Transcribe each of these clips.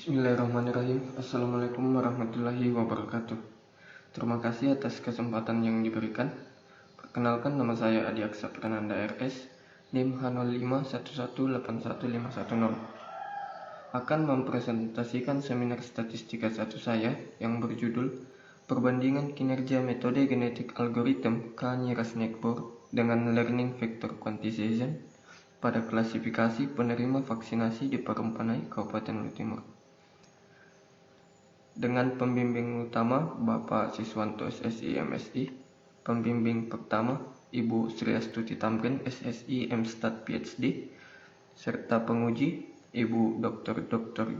Bismillahirrahmanirrahim. Assalamualaikum warahmatullahi wabarakatuh. Terima kasih atas kesempatan yang diberikan. Perkenalkan, nama saya Adi Aksa Prananda RS, NIM H0511811510. Akan mempresentasikan seminar statistika 1 saya yang berjudul Perbandingan Kinerja Metode Genetik Algorithm K-Nyirasnikpur dengan Learning Vector Quantization pada klasifikasi penerima vaksinasi di Parumpanai, Kabupaten Luhut Timur. Dengan pembimbing utama Bapak Siswanto SSI MSI, pembimbing pertama Ibu Sriastuti Tamrin SSI MStat PhD, serta penguji Ibu Dr.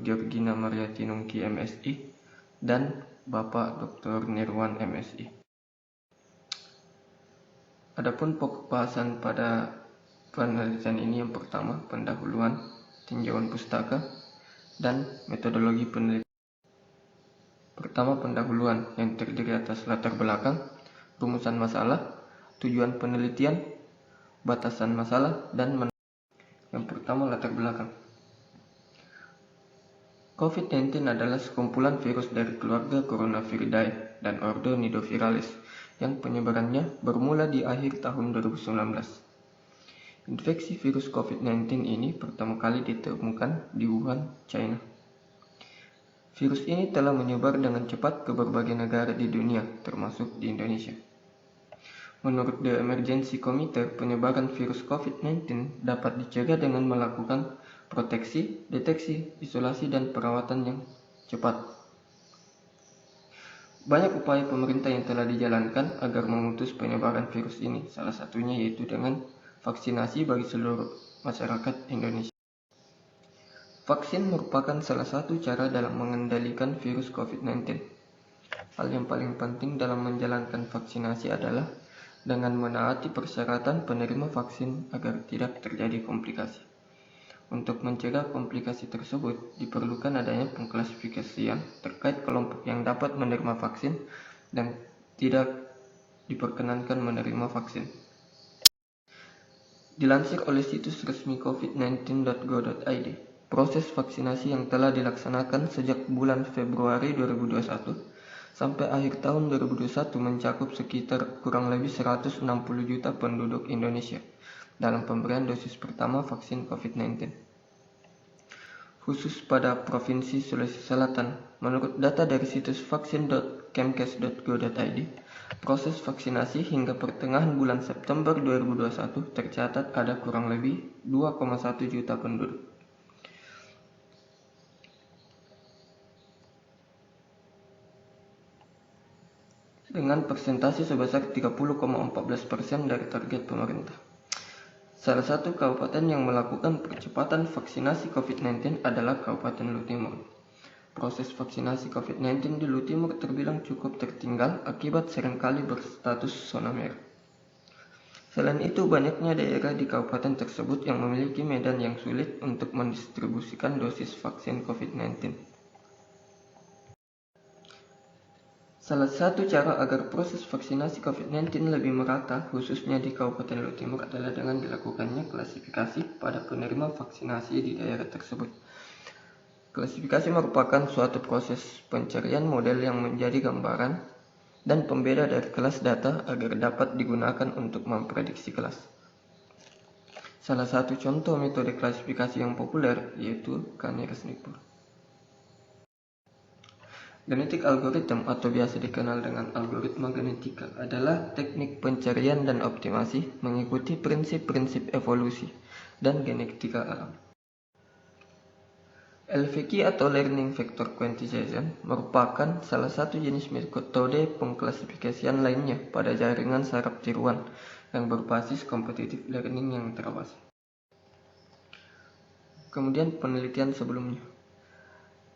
Georgina Mariati Nungki MSI dan Bapak Dr. Nirwan MSI. Adapun pokok bahasan pada penelitian ini yang pertama, pendahuluan, tinjauan pustaka, dan metodologi penelitian. Pertama, pendahuluan yang terdiri atas latar belakang, rumusan masalah, tujuan penelitian, batasan masalah, dan yang pertama, latar belakang. COVID-19 adalah sekumpulan virus dari keluarga Coronaviridae dan ordo Nidoviralis yang penyebarannya bermula di akhir tahun 2019. Infeksi virus COVID-19 ini pertama kali ditemukan di Wuhan, China. Virus ini telah menyebar dengan cepat ke berbagai negara di dunia, termasuk di Indonesia. Menurut The Emergency Committee, penyebaran virus COVID-19 dapat dicegah dengan melakukan proteksi, deteksi, isolasi, dan perawatan yang cepat. Banyak upaya pemerintah yang telah dijalankan agar memutus penyebaran virus ini, salah satunya yaitu dengan vaksinasi bagi seluruh masyarakat Indonesia. Vaksin merupakan salah satu cara dalam mengendalikan virus COVID-19. Hal yang paling penting dalam menjalankan vaksinasi adalah dengan menaati persyaratan penerima vaksin agar tidak terjadi komplikasi. Untuk mencegah komplikasi tersebut, diperlukan adanya pengklasifikasian terkait kelompok yang dapat menerima vaksin dan tidak diperkenankan menerima vaksin. Dilansir oleh situs resmi covid19.go.id, proses vaksinasi yang telah dilaksanakan sejak bulan Februari 2021 sampai akhir tahun 2021 mencakup sekitar kurang lebih 160 juta penduduk Indonesia dalam pemberian dosis pertama vaksin COVID-19. Khusus pada Provinsi Sulawesi Selatan, menurut data dari situs vaksin.kemkes.go.id, proses vaksinasi hingga pertengahan bulan September 2021 tercatat ada kurang lebih 2,1 juta penduduk. Dengan persentase sebesar 30,14% dari target pemerintah. Salah satu kabupaten yang melakukan percepatan vaksinasi COVID-19 adalah Kabupaten Luhut Timur. Proses vaksinasi COVID-19 di Luhut Timur terbilang cukup tertinggal akibat seringkali berstatus zona merah. Selain itu, banyaknya daerah di kabupaten tersebut yang memiliki medan yang sulit untuk mendistribusikan dosis vaksin COVID-19. Salah satu cara agar proses vaksinasi COVID-19 lebih merata, khususnya di Kabupaten Luhut Timur, adalah dengan dilakukannya klasifikasi pada penerima vaksinasi di daerah tersebut. Klasifikasi merupakan suatu proses pencarian model yang menjadi gambaran dan pembeda dari kelas data agar dapat digunakan untuk memprediksi kelas. Salah satu contoh metode klasifikasi yang populer yaitu K-Nyirasnikpur. Genetik algorithm atau biasa dikenal dengan algoritma genetika adalah teknik pencarian dan optimasi mengikuti prinsip-prinsip evolusi dan genetika alam. LVQ atau Learning Vector Quantization merupakan salah satu jenis metode pengklasifikasian lainnya pada jaringan saraf tiruan yang berbasis competitive learning yang terawasi. Kemudian penelitian sebelumnya.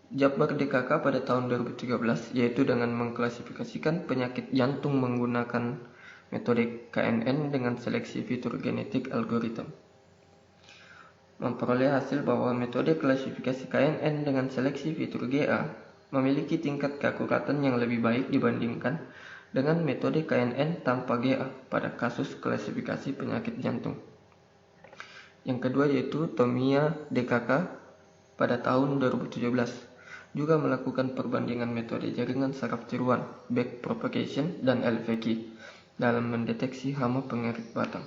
Jabbar DKK pada tahun 2013 yaitu dengan mengklasifikasikan penyakit jantung menggunakan metode KNN dengan seleksi fitur genetik algoritma. Memperoleh hasil bahwa metode klasifikasi KNN dengan seleksi fitur GA memiliki tingkat keakuratan yang lebih baik dibandingkan dengan metode KNN tanpa GA pada kasus klasifikasi penyakit jantung. Yang kedua yaitu Tomia DKK pada tahun 2017 juga melakukan perbandingan metode jaringan saraf tiruan, backpropagation, dan LVQ dalam mendeteksi hama pengerik batang.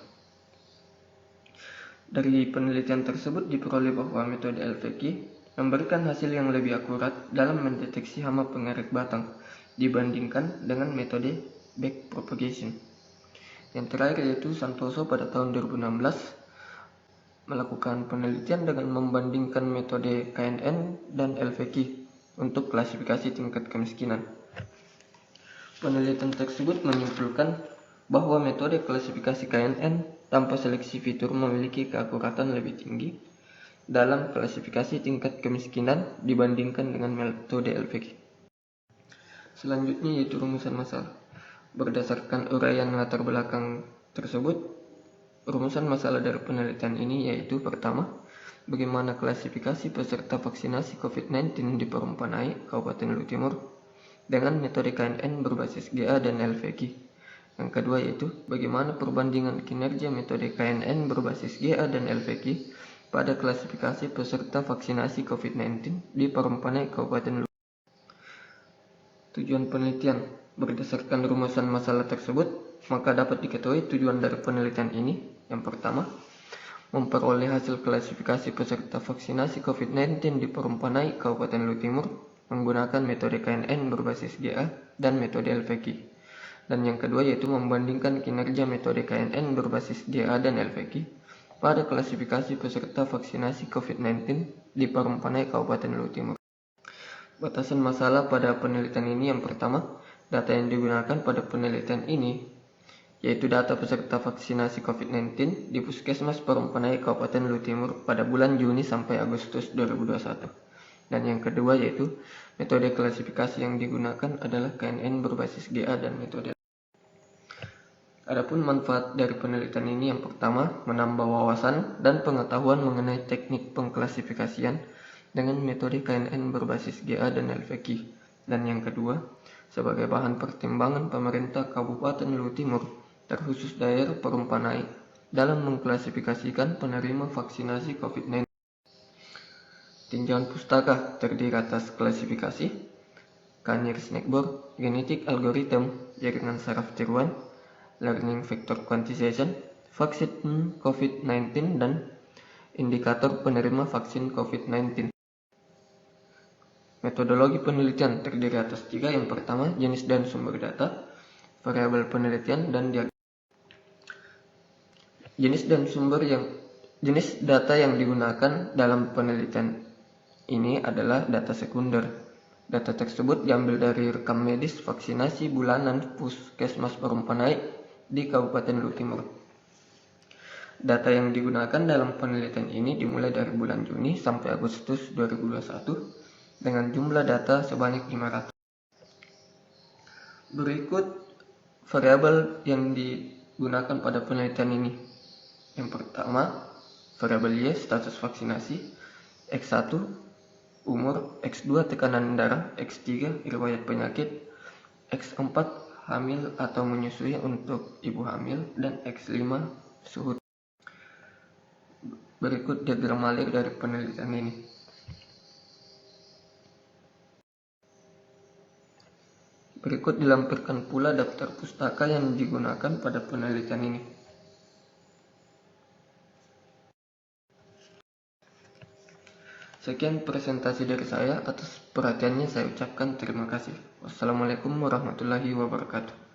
Dari penelitian tersebut diperoleh bahwa metode LVQ memberikan hasil yang lebih akurat dalam mendeteksi hama pengerik batang dibandingkan dengan metode backpropagation. Yang terakhir yaitu Santoso pada tahun 2016 melakukan penelitian dengan membandingkan metode KNN dan LVQ untuk klasifikasi tingkat kemiskinan. Penelitian tersebut menyimpulkan bahwa metode klasifikasi KNN tanpa seleksi fitur memiliki keakuratan lebih tinggi dalam klasifikasi tingkat kemiskinan dibandingkan dengan metode LVQ. Selanjutnya yaitu rumusan masalah. Berdasarkan uraian latar belakang tersebut, rumusan masalah dari penelitian ini yaitu pertama, bagaimana klasifikasi peserta vaksinasi COVID-19 di Perumpanai, Kabupaten Luwu Timur dengan metode KNN berbasis GA dan LVQ. Yang kedua yaitu bagaimana perbandingan kinerja metode KNN berbasis GA dan LVQ pada klasifikasi peserta vaksinasi COVID-19 di Perumpanai, Kabupaten Luwu. Tujuan penelitian berdasarkan rumusan masalah tersebut, maka dapat diketahui tujuan dari penelitian ini. Yang pertama, memperoleh hasil klasifikasi peserta vaksinasi COVID-19 di Perumpanai, Kabupaten Luwu Timur menggunakan metode KNN berbasis GA dan metode LVQ. Dan yang kedua yaitu membandingkan kinerja metode KNN berbasis GA dan LVQ pada klasifikasi peserta vaksinasi COVID-19 di Perumpanai, Kabupaten Luwu Timur. Batasan masalah pada penelitian ini yang pertama, data yang digunakan pada penelitian ini yaitu data peserta vaksinasi COVID-19 di Puskesmas Perumpanai, Kabupaten Luwu Timur pada bulan Juni sampai Agustus 2021. Dan yang kedua yaitu metode klasifikasi yang digunakan adalah KNN berbasis GA dan metode. Adapun manfaat dari penelitian ini yang pertama, menambah wawasan dan pengetahuan mengenai teknik pengklasifikasian dengan metode KNN berbasis GA dan LVQ. Dan yang kedua, sebagai bahan pertimbangan pemerintah Kabupaten Luwu Timur, terkhusus daerah Perumpanai, dalam mengklasifikasikan penerima vaksinasi COVID-19. Tinjauan pustaka terdiri atas klasifikasi, Kanir Snackboard, genetik algorithm, jaringan saraf tiruan, learning vector quantization, vaksin COVID-19, dan indikator penerima vaksin COVID-19. Metodologi penelitian terdiri atas tiga. Yang pertama, jenis dan sumber data, variabel penelitian, dan diagnosis. Jenis data yang digunakan dalam penelitian ini adalah data sekunder. Data tersebut diambil dari rekam medis vaksinasi bulanan Puskesmas Perumpanai di Kabupaten Luwu Timur. Data yang digunakan dalam penelitian ini dimulai dari bulan Juni sampai Agustus 2021 dengan jumlah data sebanyak 500. Berikut variabel yang digunakan pada penelitian ini. Yang pertama, variabel Y status vaksinasi, X1 umur, X2 tekanan darah, X3 riwayat penyakit, X4 hamil atau menyusui untuk ibu hamil, dan X5 suhu. Berikut diagram alir dari penelitian ini. Berikut dilampirkan pula daftar pustaka yang digunakan pada penelitian ini. Sekian presentasi dari saya. Atas perhatiannya saya ucapkan terima kasih. Wassalamualaikum warahmatullahi wabarakatuh.